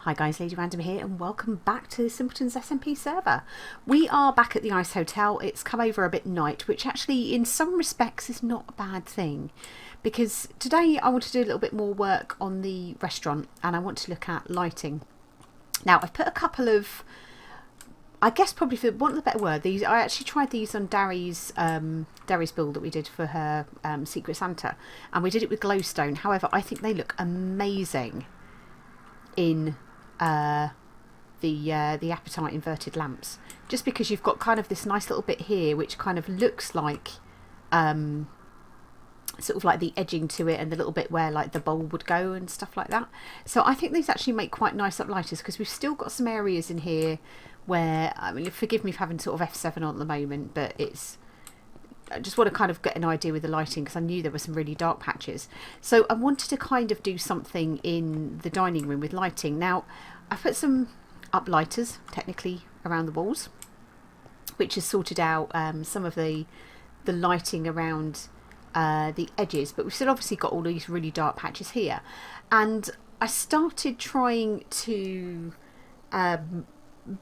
Hi guys, Lady Random here and welcome back to the Simpletons SMP server. We are back at the Ice Hotel. It's come over a bit night, which actually in some respects is not a bad thing, because today I want to do a little bit more work on the restaurant and I want to look at lighting. Now I've put a couple of, I guess probably for want of a better word, these I actually tried these on Darry's build that we did for her Secret Santa, and we did it with glowstone. However, I think they look amazing in the Ep39 inverted lamps, just because you've got kind of this nice little bit here which kind of looks like sort of like the edging to it and the little bit where like the bowl would go and stuff like that. So I think these actually make quite nice uplighters, because we've still got some areas in here where, I mean, forgive me for having sort of F7 on at the moment, but it's, I just want to kind of get an idea with the lighting, because I knew there were some really dark patches. So I wanted to kind of do something in the dining room with lighting. Now I put some uplighters technically around the walls, which has sorted out some of the lighting around the edges, but we've still obviously got all these really dark patches here. And I started trying to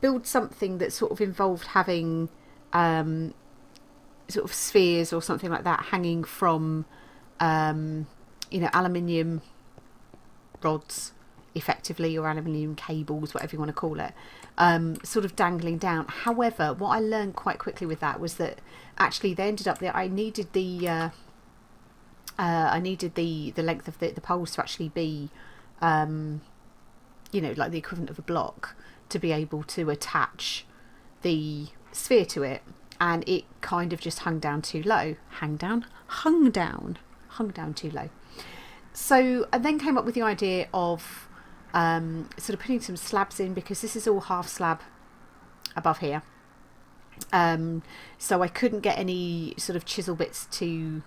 build something that sort of involved having sort of spheres or something like that hanging from you know, aluminium rods effectively, or aluminium cables, whatever you want to call it, sort of dangling down. However, what I learned quite quickly with that was that actually they ended up that I needed the length of the poles to actually be you know, like the equivalent of a block, to be able to attach the sphere to it, and it kind of just hung down too low. Hung down too low. So I then came up with the idea of sort of putting some slabs in, because this is all half slab above here. So I couldn't get any sort of chisel bits to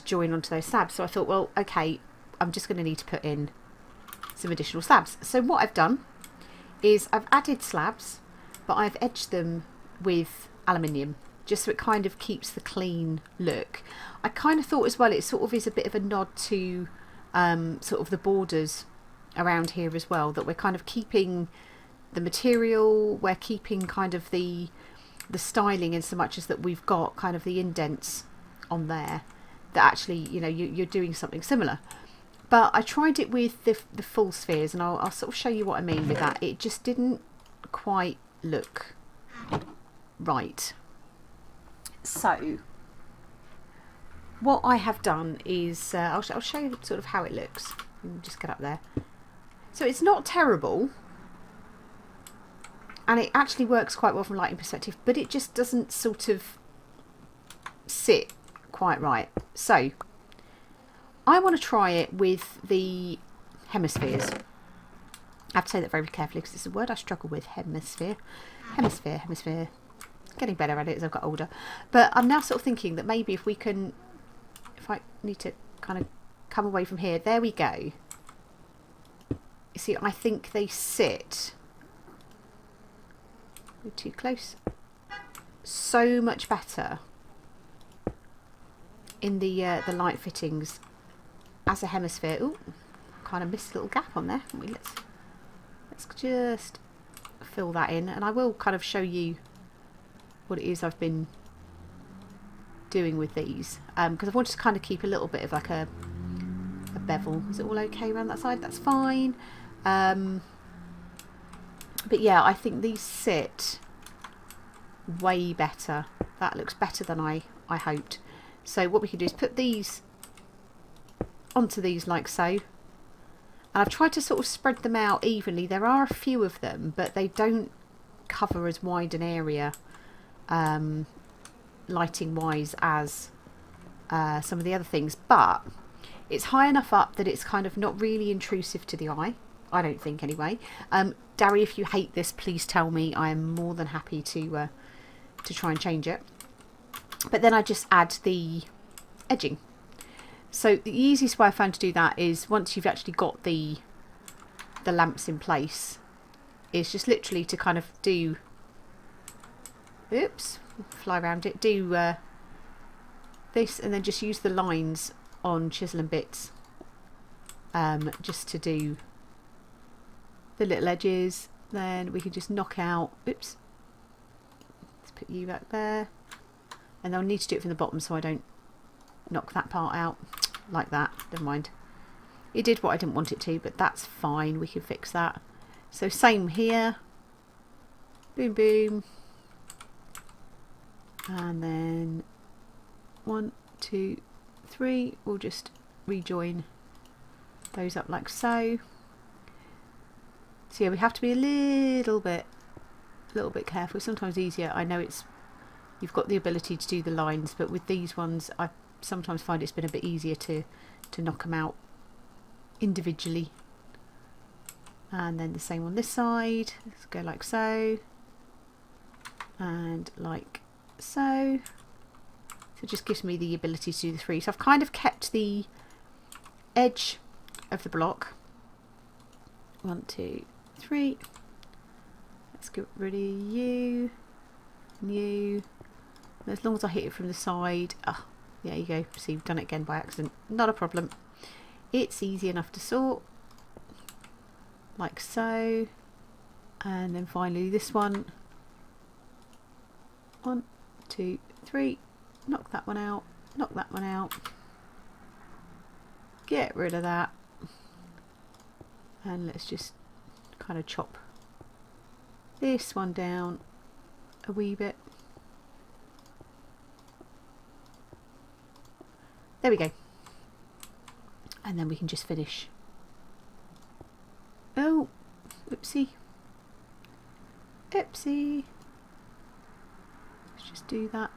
join onto those slabs. So I thought, well, okay, I'm just going to need to put in some additional slabs. So what I've done is I've added slabs, but I've edged them with aluminium, just so it kind of keeps the clean look. I kind of thought as well it sort of is a bit of a nod to sort of the borders around here as well, that we're kind of keeping the material, we're keeping kind of the styling, in so much as that we've got kind of the indents on there, that actually, you know, you're doing something similar. But I tried it with the full spheres, and I'll sort of show you what I mean with that. It just didn't quite look right. So what I have done is I'll show you sort of how it looks. Just get up there. So it's not terrible, and it actually works quite well from a lighting perspective, but it just doesn't sort of sit quite right. So I want to try it with the hemispheres. I have to say that very carefully, because it's a word I struggle with. Hemisphere. Getting better at it as I've got older. But I'm now sort of thinking that maybe if we can, if I need to kind of come away from here, there we go. You see, I think they sit too close. So much better in the light fittings as a hemisphere. Ooh, kind of missed a little gap on there, haven't we? Let's just fill that in, and I will kind of show you what it is I've been doing with these, because I wanted to kind of keep a little bit of like a bevel. Is it all okay around that side? That's fine. But yeah, I think these sit way better. That looks better than I hoped. So what we can do is put these onto these like so, and I've tried to sort of spread them out evenly. There are a few of them, but they don't cover as wide an area lighting wise as some of the other things, but it's high enough up that it's kind of not really intrusive to the eye, I don't think anyway. Darry, if you hate this, please tell me. I am more than happy to try and change it. But then I just add the edging. So the easiest way I found to do that is, once you've actually got the lamps in place, is just literally to kind of do, oops, fly around it, do this, and then just use the lines on chisel and bits just to do the little edges, then we can just knock out, oops, let's put you back there, and I'll need to do it from the bottom so I don't knock that part out like that. Never mind, it did what I didn't want it to, but that's fine, we can fix that. So same here, boom boom, and then 1 2 3, we'll just rejoin those up like so. So yeah, we have to be a little bit careful. Sometimes easier, I know it's, you've got the ability to do the lines, but with these ones I sometimes find it's been a bit easier to knock them out individually. And then the same on this side, let's go like so and like so. So it just gives me the ability to do the 3. So I've kind of kept the edge of the block. 1 2 3. Let's get rid of you and you. And as long as I hit it from the side, oh, there you go. See, we've done it again by accident. Not a problem. It's easy enough to sort. Like so. And then finally this one. 1 2 3. Knock that one out. Knock that one out. Get rid of that. And let's just kind of chop this one down a wee bit. There we go. And then we can just finish. Oh, oopsie. Oopsie. Let's just do that.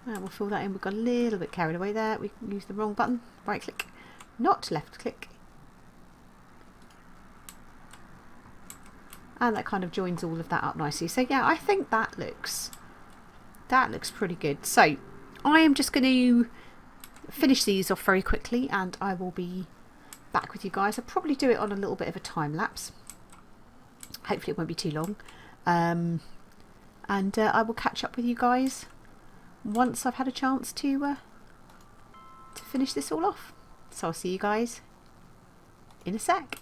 And we'll fill that in. We've got a little bit carried away there. We can use the wrong button. Right click, not left click. And that kind of joins all of that up nicely. So yeah, I think that looks pretty good. So I am just going to finish these off very quickly and I will be back with you guys. I'll probably do it on a little bit of a time lapse. Hopefully it won't be too long. And I will catch up with you guys once I've had a chance to finish this all off. So I'll see you guys in a sec.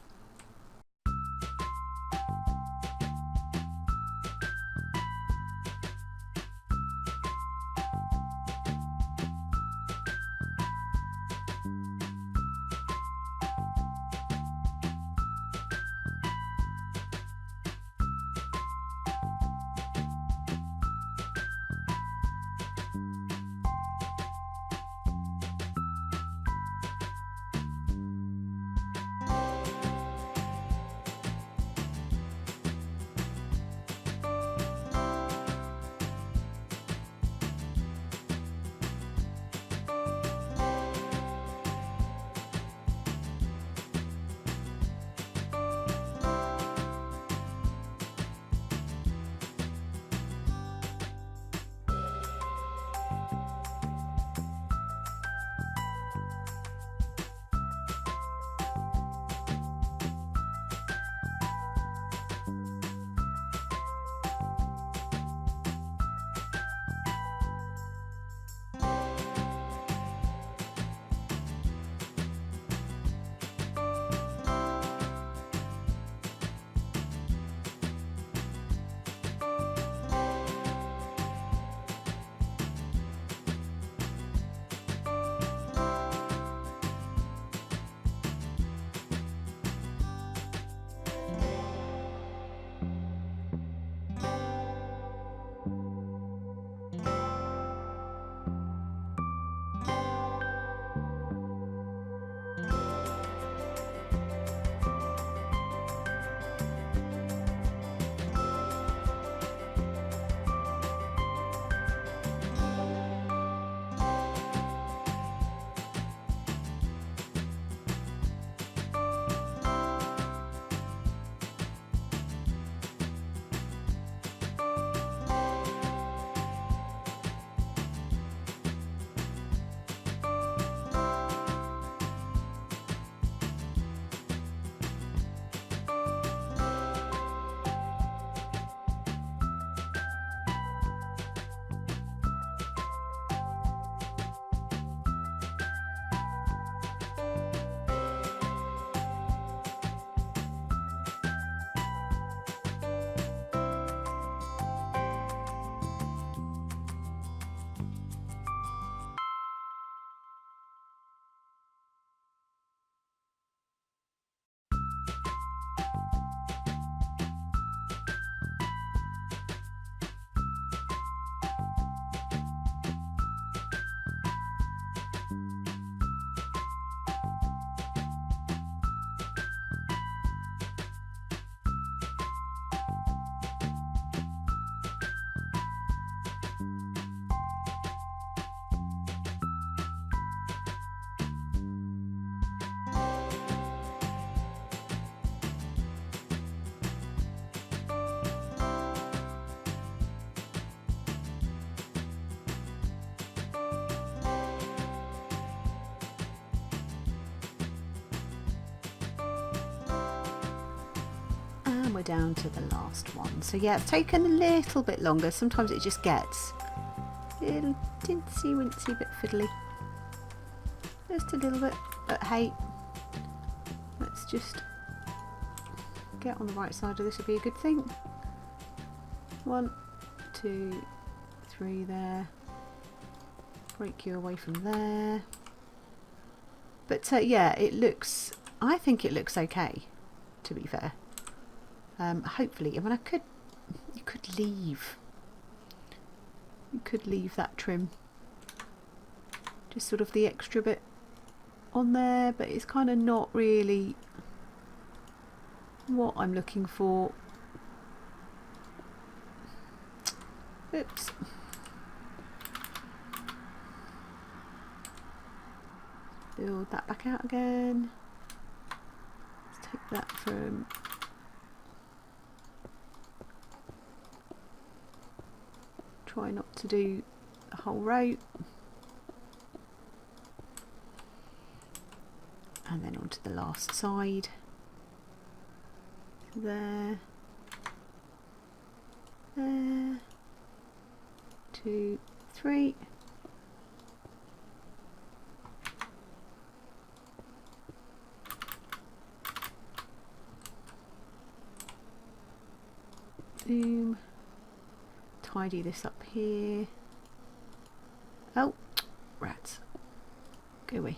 And we're down to the last one. So yeah, it's taken a little bit longer. Sometimes it just gets a little tinsy wincy bit fiddly. Just a little bit, but hey, let's just get on the right side of this would be a good thing. 1, 2, 3 there. Break you away from there. But yeah, it looks, I think it looks okay, to be fair. Hopefully, I mean, you could leave that trim, just sort of the extra bit on there, but it's kind of not really what I'm looking for. Oops. Build that back out again. Let's take that from try not to do the whole row. And then onto the last side. There. There. 2, 3. Boom. Tidy this up here. Oh, rats. Go away.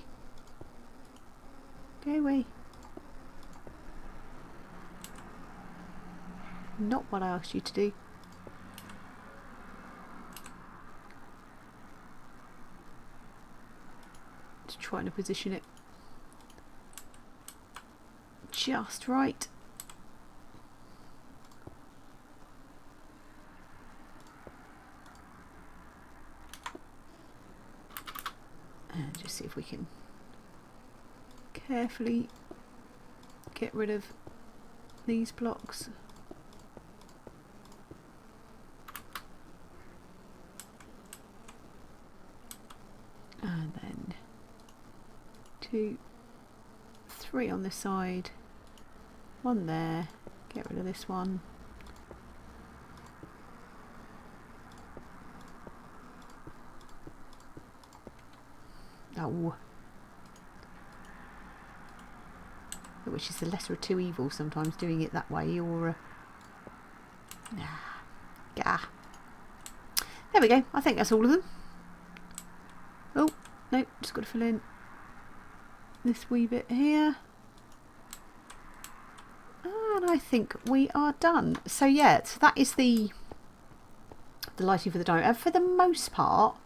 Go away. Not what I asked you to do. Just trying to position it just right. And just see if we can carefully get rid of these blocks. And then 2, 3 on this side, 1 there, get rid of this one. Oh. Which is the lesser of two evils sometimes, doing it that way, or yeah. There we go. I think that's all of them. Oh no, just got to fill in this wee bit here, and I think we are done. So yeah, so that is the lighting for the dome. And for the most part,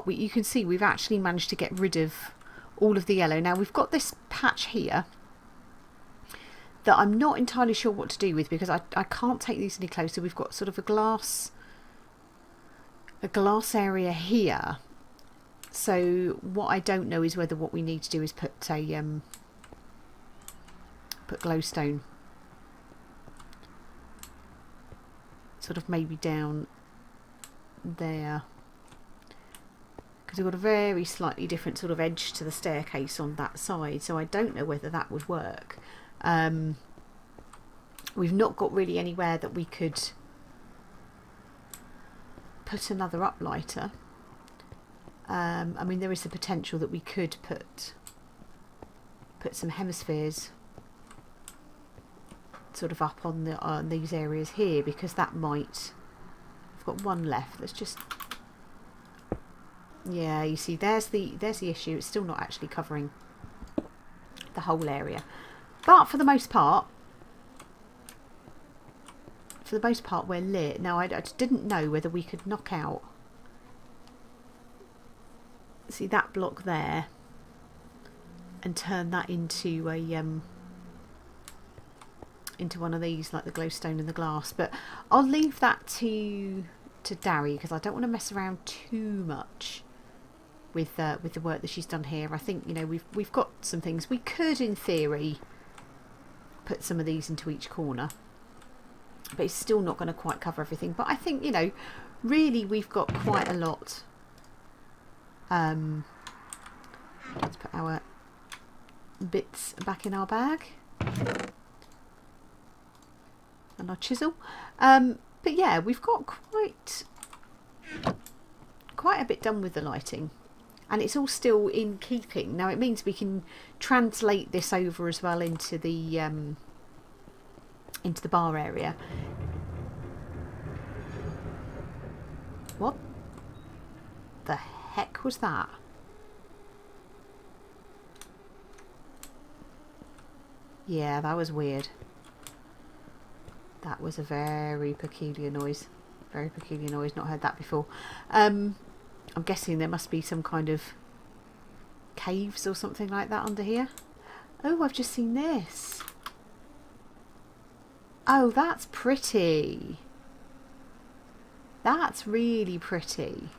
you can see we've actually managed to get rid of all of the yellow. Now we've got this patch here that I'm not entirely sure what to do with, because I can't take these any closer. We've got sort of a glass area here. So what I don't know is whether what we need to do is put a put glowstone sort of maybe down there, because we've got a very slightly different sort of edge to the staircase on that side, so I don't know whether that would work. We've not got really anywhere that we could put another uplighter. I mean, there is the potential that we could put some hemispheres sort of up on these areas here, because that might. I've got one left. Let's just. Yeah, you see, there's the issue. It's still not actually covering the whole area, but for the most part, we're lit. Now, I just didn't know whether we could knock out. See that block there, and turn that into a into one of these, like the glowstone and the glass. But I'll leave that to Dari, because I don't want to mess around too much with the work that she's done here. I think, you know, we've got some things we could, in theory, put some of these into each corner, but it's still not going to quite cover everything. But I think, you know, really we've got quite a lot. Let's put our bits back in our bag. and our chisel. But yeah, we've got quite a bit done with the lighting, and it's all still in keeping. Now it means we can translate this over as well into the bar area. What the heck was that? Yeah, that was weird. That was a very peculiar noise. Very peculiar noise, not heard that before. I'm guessing there must be some kind of caves or something like that under here. Oh, I've just seen this. Oh, that's pretty. That's really pretty.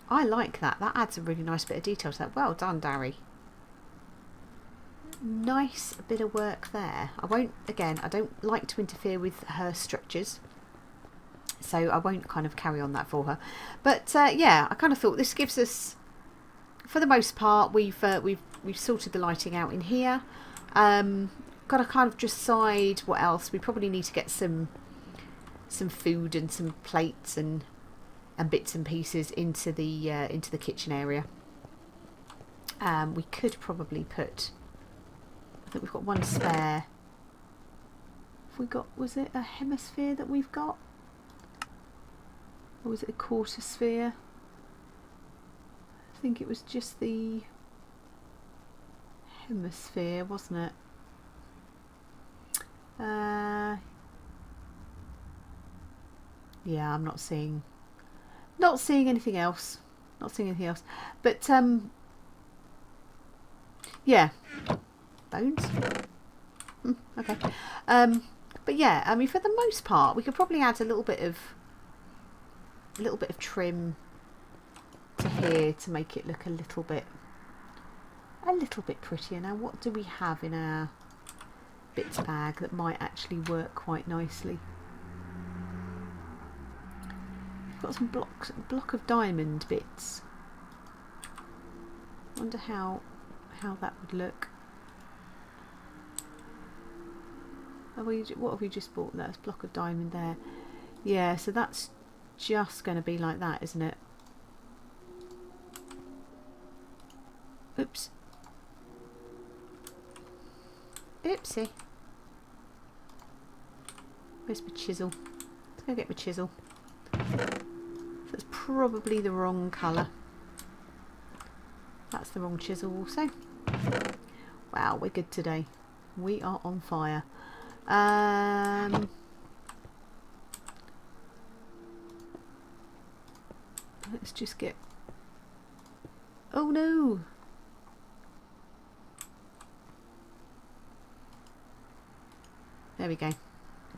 I like that. That adds a really nice bit of detail to that. Well done, Darry. Nice bit of work there. I don't like to interfere with her structures, so I won't kind of carry on that for her. But yeah, I kind of thought this gives us, for the most part, we've sorted the lighting out in here. Got to kind of decide what else. We probably need to get some food and some plates and bits and pieces into the kitchen area. We could probably put, I think we've got one spare. Was it a hemisphere that we've got? Or was it a quarter sphere? I think it was just the hemisphere, wasn't it? Yeah, I'm not seeing anything else. Not seeing anything else. But yeah. Bones? Okay. But yeah, I mean, for the most part, we could probably add a little bit of trim to here to make it look a little bit prettier. Now, what do we have in our bits bag that might actually work quite nicely? We've got some block of diamond bits. Wonder how that would look. What have we just bought? That's block of diamond there. Yeah, so that's just going to be like that, isn't it? Oops. Oopsie. Where's my chisel? Let's go get my chisel. That's probably the wrong colour. That's the wrong chisel also. Wow, we're good today. We are on fire. Let's just get... Oh no! There we go.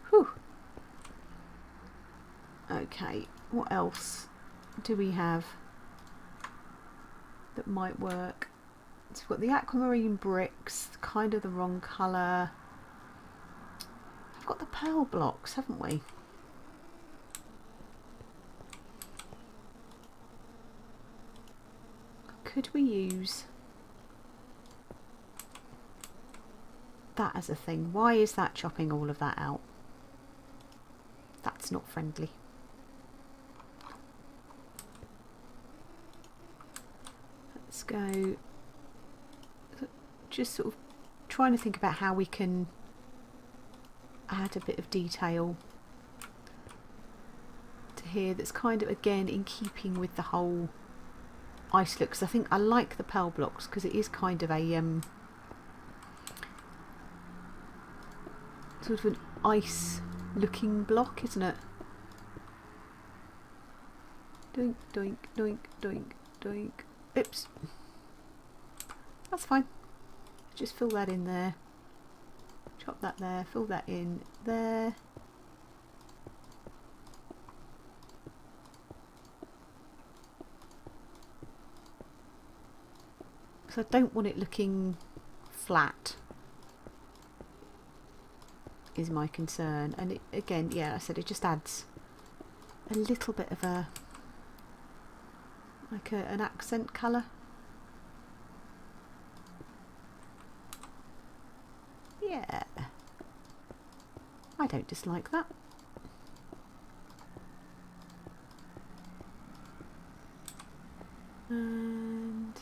Whew. Okay, what else do we have that might work? So we've got the aquamarine bricks, kind of the wrong colour. We've got the pearl blocks, haven't we? Could we use that as a thing? Why is that chopping all of that out? That's not friendly. Let's go, just sort of trying to think about how we can add a bit of detail to here that's kind of, again, in keeping with the whole ice look, because I think I like the pearl blocks because it is kind of a sort of an ice looking block, isn't it? Doink, doink, doink, doink, doink. Oops. That's fine. Just fill that in there. Chop that there, fill that in there. So I don't want it looking flat, is my concern. And it, again, yeah, I said it just adds a little bit of a, like an accent colour. Yeah. I don't dislike that. And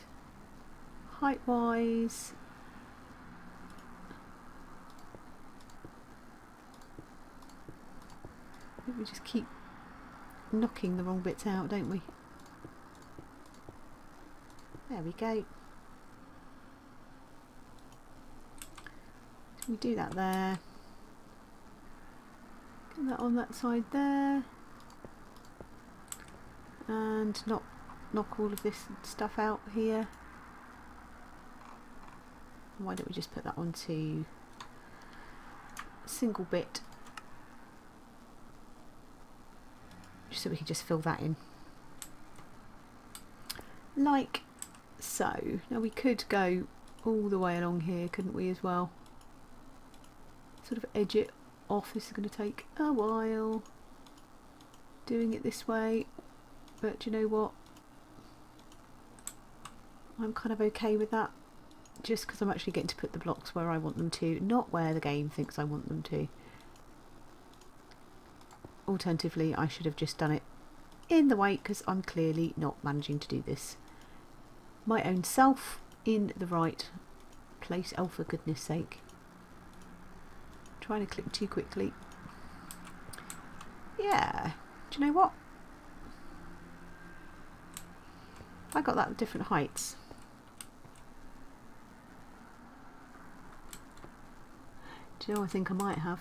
height wise, we just keep knocking the wrong bits out, don't we? There we go. So we do that there. Get that on that side there. And knock all of this stuff out here. Why don't we just put that onto a single bit, just so we can just fill that in like so. Now we could go all the way along here, couldn't we, as well? Sort of edge it off. This is going to take a while doing it this way, but do you know what? I'm kind of okay with that, just because I'm actually getting to put the blocks where I want them to, not where the game thinks I want them to. Alternatively, I should have just done it in the white, because I'm clearly not managing to do this my own self in the right place. Oh, for goodness sake. I'm trying to click too quickly. Yeah, do you know what? I got that at different heights. Do you know, I think I might have.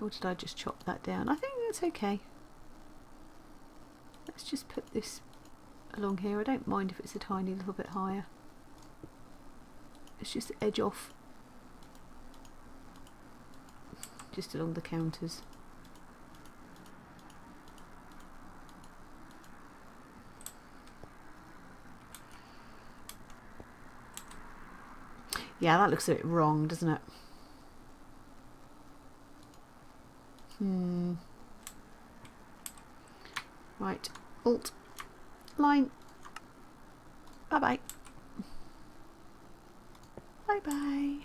Or did I just chop that down? I think that's okay. Let's just put this along here. I don't mind if it's a tiny little bit higher. Let's just edge off just along the counters. Yeah, that looks a bit wrong, doesn't it? Right, Alt, line, bye bye, bye bye,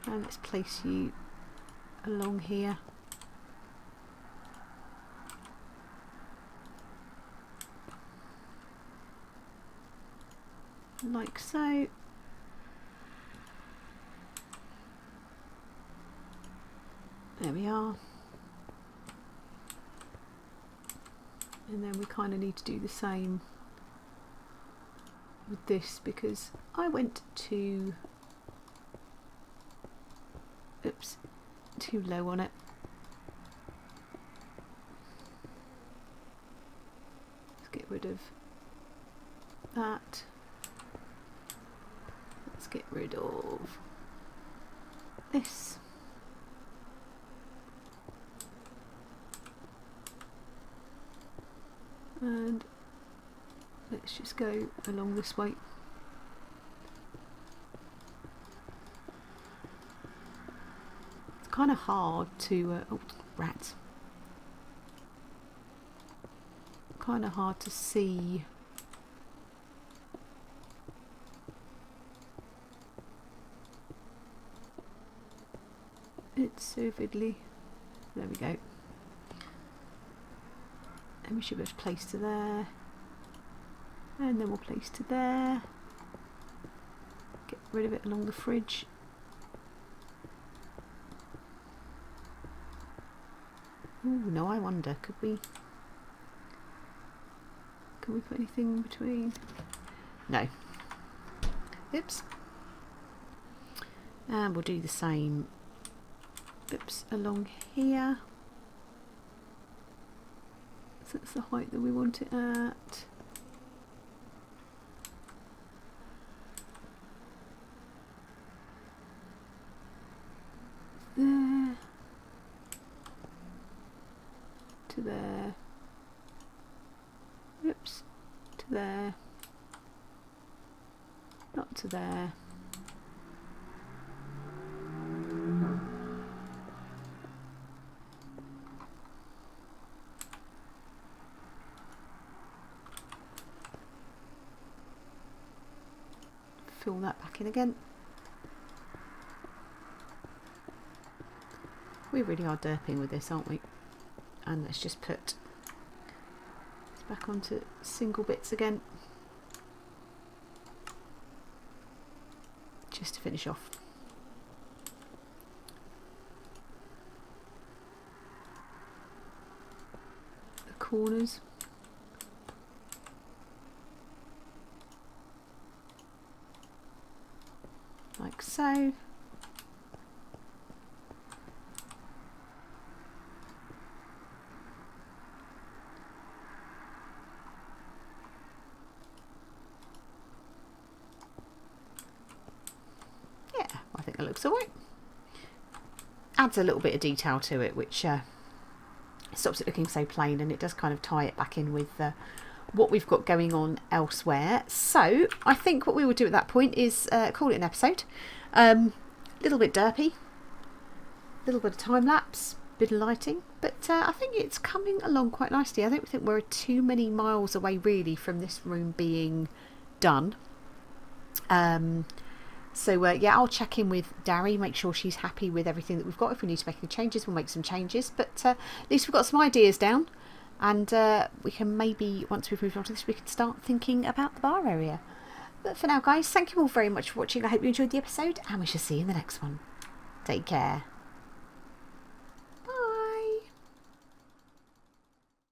and let's place you along here. Like so. There we are. And then we kind of need to do the same with this, because I went too, oops, too low on it. Let's get rid of that. Let's get rid of this. And let's just go along this way. It's kind of hard to, oh, rats. Kind of hard to see it so vividly. There we go. And we should be able to place to there, and then we'll place to there. Get rid of it along the fridge. Ooh, no, I wonder, could we put anything in between? No. Oops. And we'll do the same, oops, along here. That's the height that we want it at. There to there. Oops, to there. Not to there. fill that back in again. We really are derping with this, aren't we? And let's just put this back onto single bits again, just to finish off. The corners. Like so. Yeah, I think it looks alright. Adds a little bit of detail to it, which stops it looking so plain, and it does kind of tie it back in with what we've got going on elsewhere. So I think what we will do at that point is call it an episode. Little bit derpy, little bit of time lapse, bit of lighting, but I think it's coming along quite nicely. I don't think we're too many miles away really from this room being done. So yeah, I'll check in with Dari, make sure she's happy with everything that we've got. If we need to make any changes, we'll make some changes, but at least we've got some ideas down. And we can maybe, once we've moved on to this, we can start thinking about the bar area. But for now, guys, thank you all very much for watching. I hope you enjoyed the episode, and we shall see you in the next one. Take care.